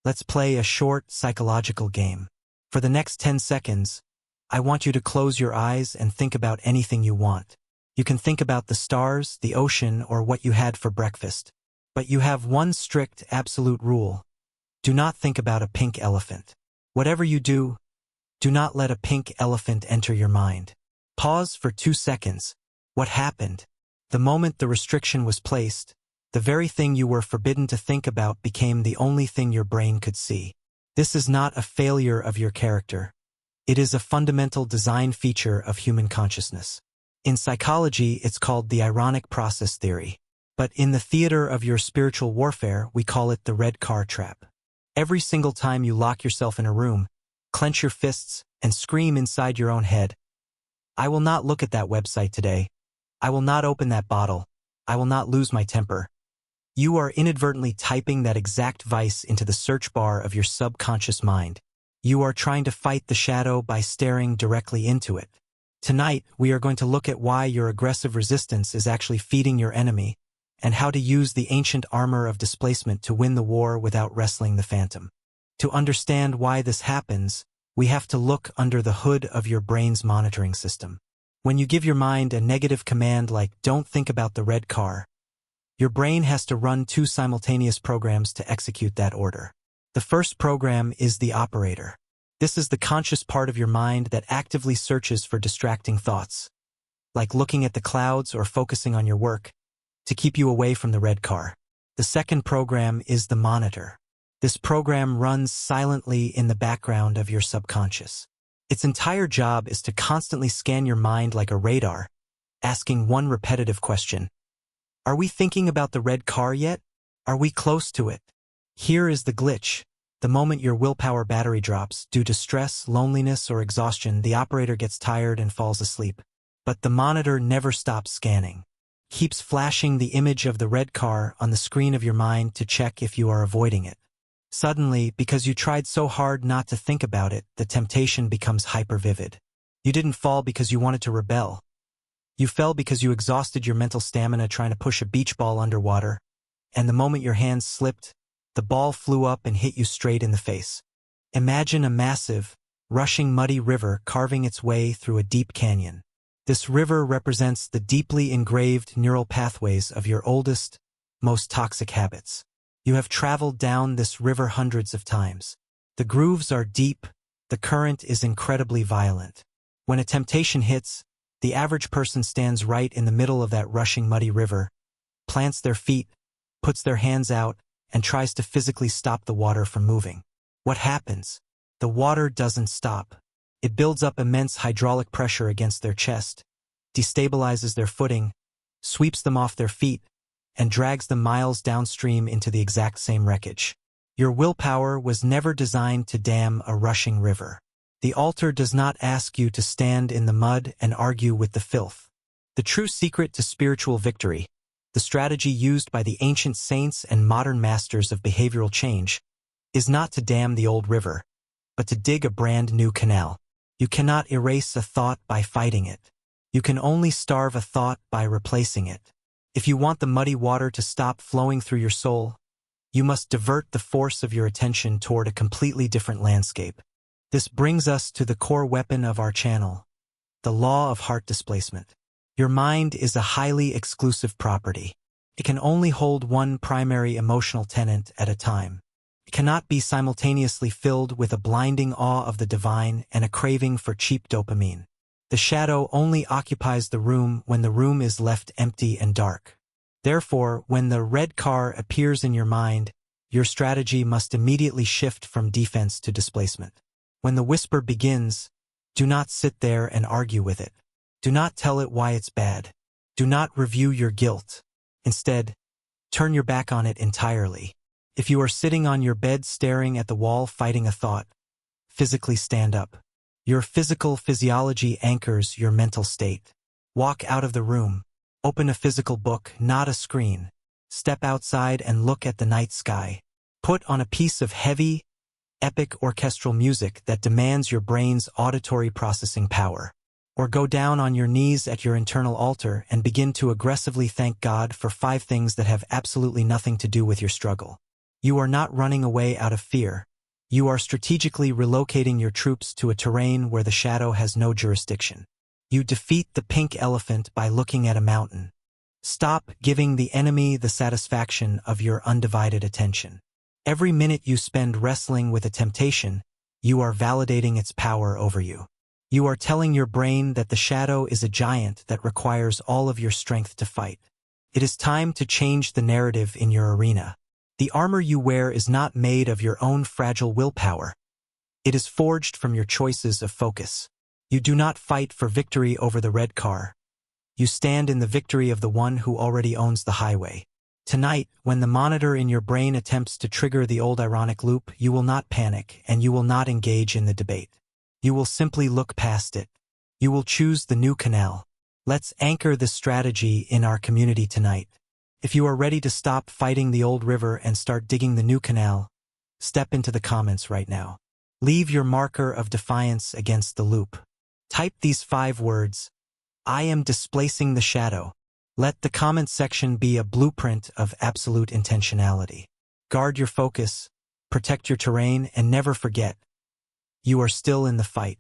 Let's play a short psychological game. For the next 10 seconds, I want you to close your eyes and think about anything you want. You can think about the stars, the ocean, or what you had for breakfast. But you have one strict, absolute rule. Do not think about a pink elephant. Whatever you do, do not let a pink elephant enter your mind. Pause for 2 seconds. What happened? The moment the restriction was placed, the very thing you were forbidden to think about became the only thing your brain could see. This is not a failure of your character. It is a fundamental design feature of human consciousness. In psychology, it's called the ironic process theory. But in the theater of your spiritual warfare, we call it the red car trap. Every single time you lock yourself in a room, clench your fists, and scream inside your own head, "I will not look at that website today. I will not open that bottle. I will not lose my temper." You are inadvertently typing that exact vice into the search bar of your subconscious mind. You are trying to fight the shadow by staring directly into it. Tonight, we are going to look at why your aggressive resistance is actually feeding your enemy, and how to use the ancient armor of displacement to win the war without wrestling the phantom. To understand why this happens, we have to look under the hood of your brain's monitoring system. When you give your mind a negative command like "don't think about the red car," your brain has to run 2 simultaneous programs to execute that order. The first program is the operator. This is the conscious part of your mind that actively searches for distracting thoughts, like looking at the clouds or focusing on your work, to keep you away from the red car. The second program is the monitor. This program runs silently in the background of your subconscious. Its entire job is to constantly scan your mind like a radar, asking one repetitive question. Are we thinking about the red car yet? Are we close to it? Here is the glitch. The moment your willpower battery drops, due to stress, loneliness, or exhaustion, the operator gets tired and falls asleep. But the monitor never stops scanning. Keeps flashing the image of the red car on the screen of your mind to check if you are avoiding it. Suddenly, because you tried so hard not to think about it, the temptation becomes hyper-vivid. You didn't fall because you wanted to rebel. You fell because you exhausted your mental stamina trying to push a beach ball underwater, and the moment your hands slipped, the ball flew up and hit you straight in the face. Imagine a massive, rushing muddy river carving its way through a deep canyon. This river represents the deeply engraved neural pathways of your oldest, most toxic habits. You have traveled down this river hundreds of times. The grooves are deep, the current is incredibly violent. When a temptation hits, the average person stands right in the middle of that rushing muddy river, plants their feet, puts their hands out, and tries to physically stop the water from moving. What happens? The water doesn't stop. It builds up immense hydraulic pressure against their chest, destabilizes their footing, sweeps them off their feet, and drags them miles downstream into the exact same wreckage. Your willpower was never designed to dam a rushing river. The altar does not ask you to stand in the mud and argue with the filth. The true secret to spiritual victory, the strategy used by the ancient saints and modern masters of behavioral change, is not to dam the old river, but to dig a brand new canal. You cannot erase a thought by fighting it. You can only starve a thought by replacing it. If you want the muddy water to stop flowing through your soul, you must divert the force of your attention toward a completely different landscape. This brings us to the core weapon of our channel, the law of heart displacement. Your mind is a highly exclusive property. It can only hold one primary emotional tenet at a time. It cannot be simultaneously filled with a blinding awe of the divine and a craving for cheap dopamine. The shadow only occupies the room when the room is left empty and dark. Therefore, when the red car appears in your mind, your strategy must immediately shift from defense to displacement. When the whisper begins, do not sit there and argue with it. Do not tell it why it's bad. Do not review your guilt. Instead, turn your back on it entirely. If you are sitting on your bed staring at the wall fighting a thought, physically stand up. Your physical physiology anchors your mental state. Walk out of the room. Open a physical book, not a screen. Step outside and look at the night sky. Put on a piece of heavy, epic orchestral music that demands your brain's auditory processing power. Or go down on your knees at your internal altar and begin to aggressively thank God for 5 things that have absolutely nothing to do with your struggle. You are not running away out of fear. You are strategically relocating your troops to a terrain where the shadow has no jurisdiction. You defeat the pink elephant by looking at a mountain. Stop giving the enemy the satisfaction of your undivided attention. Every minute you spend wrestling with a temptation, you are validating its power over you. You are telling your brain that the shadow is a giant that requires all of your strength to fight. It is time to change the narrative in your arena. The armor you wear is not made of your own fragile willpower. It is forged from your choices of focus. You do not fight for victory over the red car. You stand in the victory of the one who already owns the highway. Tonight, when the monitor in your brain attempts to trigger the old ironic loop, you will not panic and you will not engage in the debate. You will simply look past it. You will choose the new canal. Let's anchor this strategy in our community tonight. If you are ready to stop fighting the old river and start digging the new canal, step into the comments right now. Leave your marker of defiance against the loop. Type these 5 words: I am displacing the shadow. Let the comment section be a blueprint of absolute intentionality. Guard your focus, protect your terrain, and never forget, you are still in the fight.